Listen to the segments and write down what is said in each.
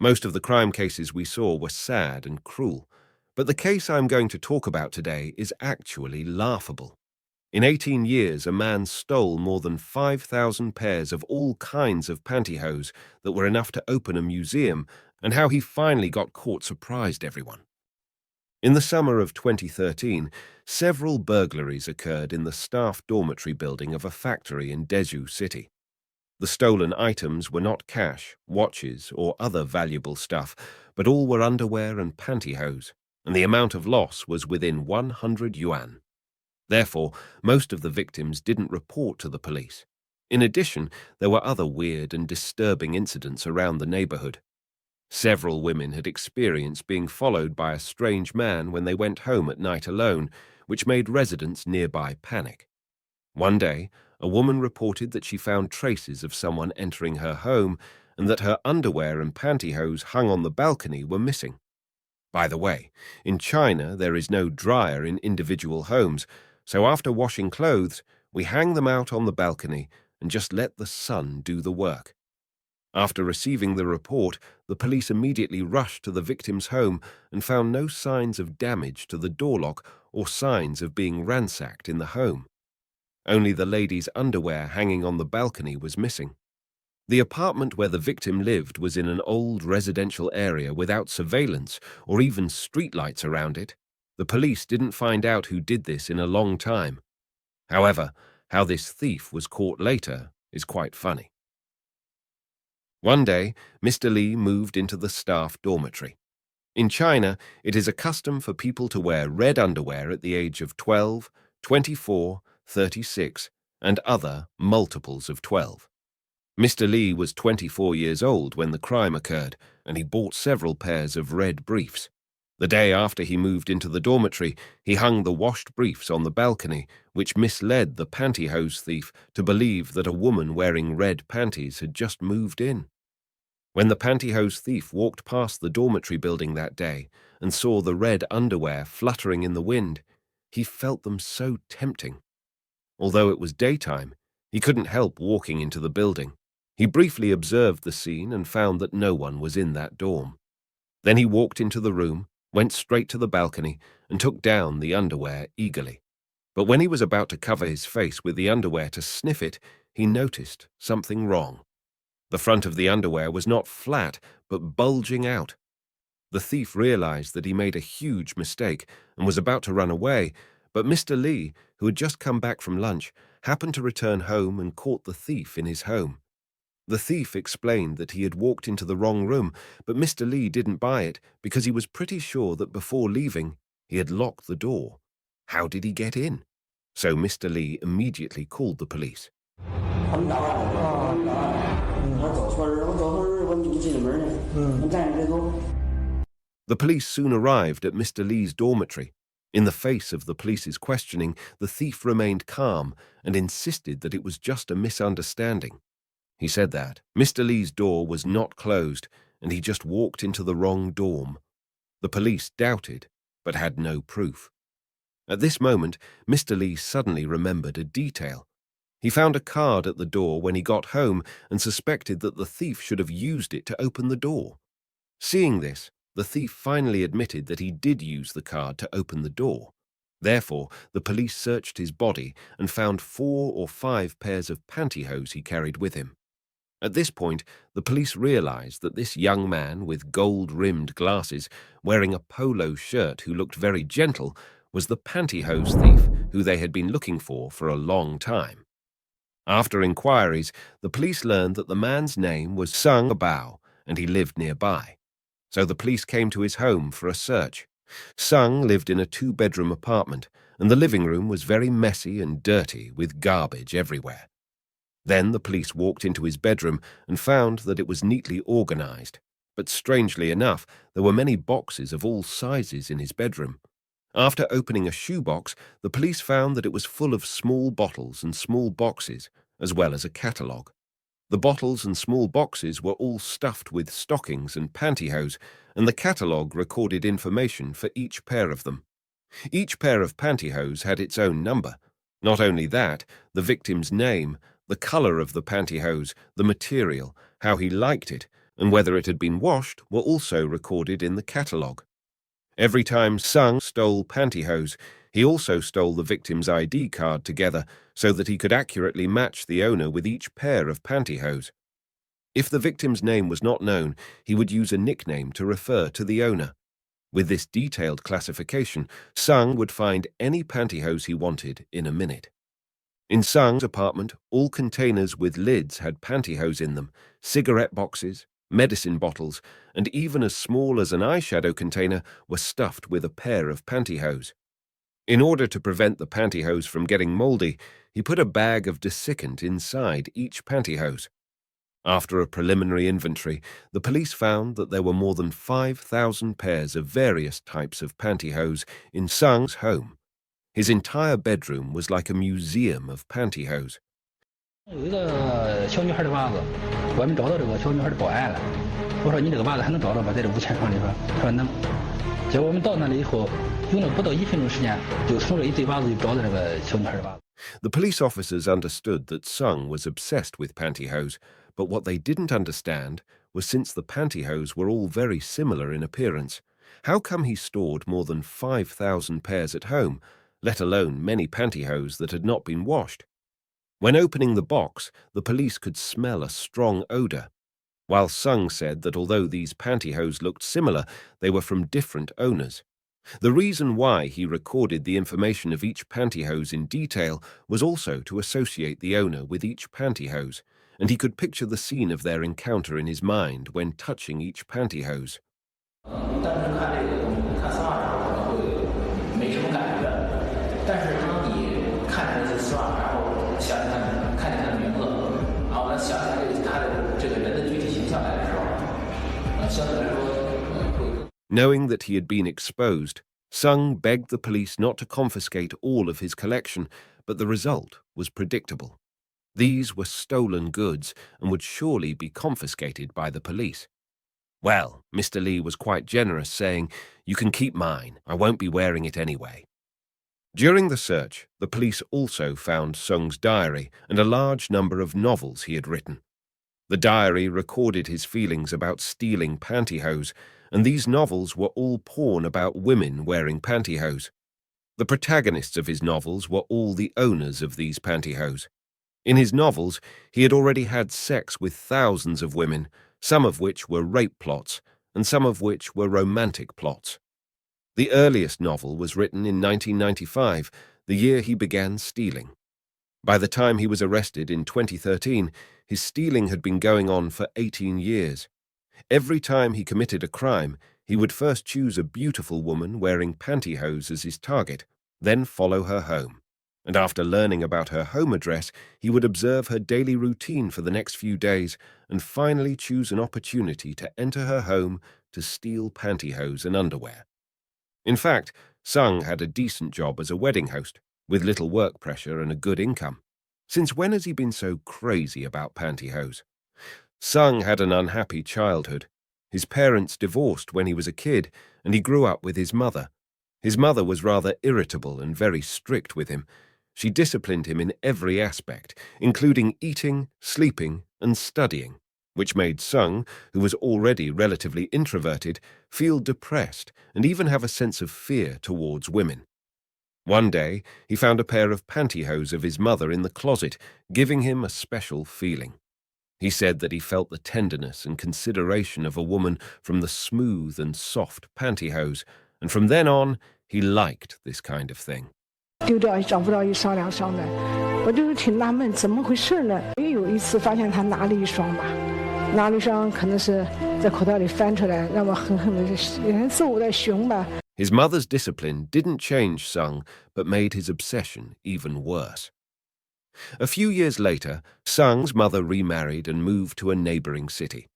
Most of the crime cases we saw were sad and cruel, but the case I'm going to talk about today is actually laughable. In 18 years, a man stole more than 5,000 pairs of all kinds of pantyhose that were enough to open a museum, and how he finally got caught surprised everyone. In the summer of 2013, several burglaries occurred in the staff dormitory building of a factory in Deju City. The stolen items were not cash, watches, or other valuable stuff, but all were underwear and pantyhose, and the amount of loss was within 100 yuan. Therefore, most of the victims didn't report to the police. In addition, there were other weird and disturbing incidents around the neighborhood. Several women had experienced being followed by a strange man when they went home at night alone, which made residents nearby panic. One day, a woman reported that she found traces of someone entering her home and that her underwear and pantyhose hung on the balcony were missing. By the way, in China there is no dryer in individual homes, so after washing clothes, we hang them out on the balcony and just let the sun do the work. After receiving the report, the police immediately rushed to the victim's home and found no signs of damage to the door lock or signs of being ransacked in the home. Only the lady's underwear hanging on the balcony was missing. The apartment where the victim lived was in an old residential area without surveillance or even streetlights around it. The police didn't find out who did this in a long time. However, how this thief was caught later is quite funny. One day, Mr. Li moved into the staff dormitory. In China, it is a custom for people to wear red underwear at the age of 12, 24, 36, and other multiples of 12. Mr. Li was 24 years old when the crime occurred, and he bought several pairs of red briefs. The day after he moved into the dormitory, he hung the washed briefs on the balcony, which misled the pantyhose thief to believe that a woman wearing red panties had just moved in. When the pantyhose thief walked past the dormitory building that day and saw the red underwear fluttering in the wind, he felt them so tempting. Although it was daytime, he couldn't help walking into the building. He briefly observed the scene and found that no one was in that dorm. Then he walked into the room, went straight to the balcony, and took down the underwear eagerly. But when he was about to cover his face with the underwear to sniff it, he noticed something wrong. The front of the underwear was not flat, but bulging out. The thief realized that he made a huge mistake and was about to run away, but Mr. Li, who had just come back from lunch, happened to return home and caught the thief in his home. The thief explained that he had walked into the wrong room, but Mr. Li didn't buy it because he was pretty sure that before leaving, he had locked the door. How did he get in? So Mr. Li immediately called the police. The police soon arrived at Mr. Li's dormitory. In the face of the police's questioning, the thief remained calm and insisted that it was just a misunderstanding. He said that Mr. Li's door was not closed and he just walked into the wrong dorm. The police doubted, but had no proof. At this moment, Mr. Li suddenly remembered a detail. He found a card at the door when he got home and suspected that the thief should have used it to open the door. Seeing this, the thief finally admitted that he did use the card to open the door. Therefore, the police searched his body and found 4 or 5 pairs of pantyhose he carried with him. At this point, the police realized that this young man with gold-rimmed glasses, wearing a polo shirt who looked very gentle, was the pantyhose thief who they had been looking for a long time. After inquiries, the police learned that the man's name was Sung Bao and he lived nearby. So the police came to his home for a search. Sung lived in a 2-bedroom apartment, and the living room was very messy and dirty with garbage everywhere. Then the police walked into his bedroom and found that it was neatly organized, but strangely enough, there were many boxes of all sizes in his bedroom. After opening a shoebox, the police found that it was full of small bottles and small boxes, as well as a catalogue. The bottles and small boxes were all stuffed with stockings and pantyhose, and the catalogue recorded information for each pair of them. Each pair of pantyhose had its own number. Not only that, the victim's name, the colour of the pantyhose, the material, how he liked it, and whether it had been washed were also recorded in the catalogue. Every time Sung stole pantyhose, he also stole the victim's ID card together so that he could accurately match the owner with each pair of pantyhose. If the victim's name was not known, he would use a nickname to refer to the owner. With this detailed classification, Sung would find any pantyhose he wanted in a minute. In Sung's apartment, all containers with lids had pantyhose in them, cigarette boxes, medicine bottles, and even as small as an eyeshadow container were stuffed with a pair of pantyhose. In order to prevent the pantyhose from getting moldy, he put a bag of desiccant inside each pantyhose. After a preliminary inventory, the police found that there were more than 5,000 pairs of various types of pantyhose in Sung's home. His entire bedroom was like a museum of pantyhose. 有一个小女孩的袜子，外面找到这个小女孩的报案了。我说你这个袜子还能找到吗？在这5千床里边，他说能。结果我们到那里以后，用了不到1分钟时间，就从这一堆袜子就找到这个小女孩的袜子。The police officers understood that Sung was obsessed with pantyhose, but what they didn't understand was since the pantyhose were all very similar in appearance, how come he stored more than 5,000 pairs at home, let alone many pantyhose that had not been washed? When opening the box, the police could smell a strong odor, while Sung said that although these pantyhose looked similar, they were from different owners. The reason why he recorded the information of each pantyhose in detail was also to associate the owner with each pantyhose, and he could picture the scene of their encounter in his mind when touching each pantyhose. Knowing that he had been exposed, Sung begged the police not to confiscate all of his collection, but the result was predictable. These were stolen goods and would surely be confiscated by the police. Well, Mr. Lee was quite generous, saying, "You can keep mine. I won't be wearing it anyway." During the search, the police also found Sung's diary and a large number of novels he had written. The diary recorded his feelings about stealing pantyhose, and these novels were all porn about women wearing pantyhose. The protagonists of his novels were all the owners of these pantyhose. In his novels, he had already had sex with thousands of women, some of which were rape plots, and some of which were romantic plots. The earliest novel was written in 1995, the year he began stealing. By the time he was arrested in 2013, his stealing had been going on for 18 years. Every time he committed a crime, he would first choose a beautiful woman wearing pantyhose as his target, then follow her home. And after learning about her home address, he would observe her daily routine for the next few days and finally choose an opportunity to enter her home to steal pantyhose and underwear. In fact, Sung had a decent job as a wedding host, with little work pressure and a good income. Since when has he been so crazy about pantyhose? Sung had an unhappy childhood. His parents divorced when he was a kid, and he grew up with his mother. His mother was rather irritable and very strict with him. She disciplined him in every aspect, including eating, sleeping, and studying, which made Sung, who was already relatively introverted, feel depressed and even have a sense of fear towards women. One day, he found a pair of pantyhose of his mother in the closet, giving him a special feeling. He said that he felt the tenderness and consideration of a woman from the smooth and soft pantyhose, and from then on, he liked this kind of thing. 丢掉找不到一双两双的，我就是挺纳闷，怎么回事呢？也有一次发现他拿了一双吧，拿了一双可能是在口袋里翻出来，让我狠狠的揍的熊吧。 His mother's discipline didn't change Sung, but made his obsession even worse. A few years later, Sung's mother remarried and moved to a neighboring city.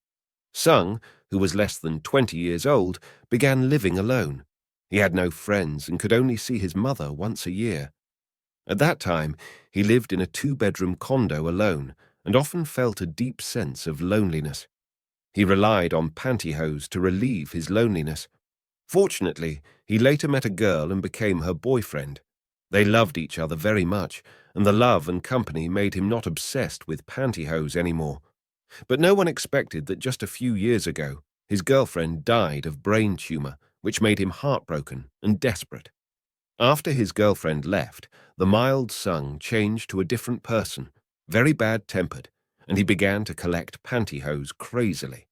Sung, who was less than 20 years old, began living alone. He had no friends and could only see his mother once a year. At that time, he lived in a 2-bedroom condo alone and often felt a deep sense of loneliness. He relied on pantyhose to relieve his loneliness. Fortunately, he later met a girl and became her boyfriend. They loved each other very much, and the love and company made him not obsessed with pantyhose anymore. But no one expected that just a few years ago, his girlfriend died of brain tumor, which made him heartbroken and desperate. After his girlfriend left, the mild Sung changed to a different person, very bad-tempered, and he began to collect pantyhose crazily.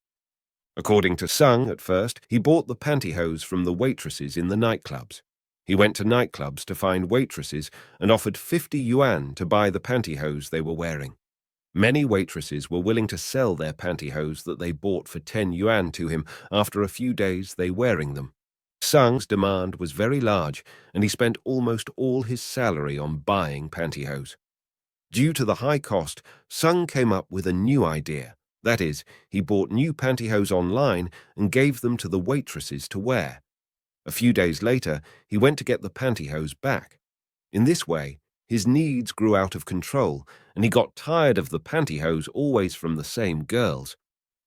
According to Sung, at first, he bought the pantyhose from the waitresses in the nightclubs. He went to nightclubs to find waitresses and offered 50 yuan to buy the pantyhose they were wearing. Many waitresses were willing to sell their pantyhose that they bought for 10 yuan to him after a few days they wearing them. Sung's demand was very large, and he spent almost all his salary on buying pantyhose. Due to the high cost, Sung came up with a new idea. That is, he bought new pantyhose online and gave them to the waitresses to wear. A few days later, he went to get the pantyhose back. In this way, his needs grew out of control, and he got tired of the pantyhose always from the same girls,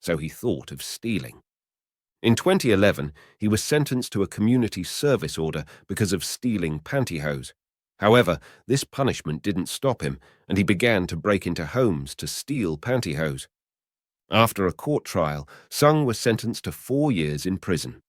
so he thought of stealing. In 2011, he was sentenced to a community service order because of stealing pantyhose. However, this punishment didn't stop him, and he began to break into homes to steal pantyhose. After a court trial, Sung was sentenced to 4 years in prison.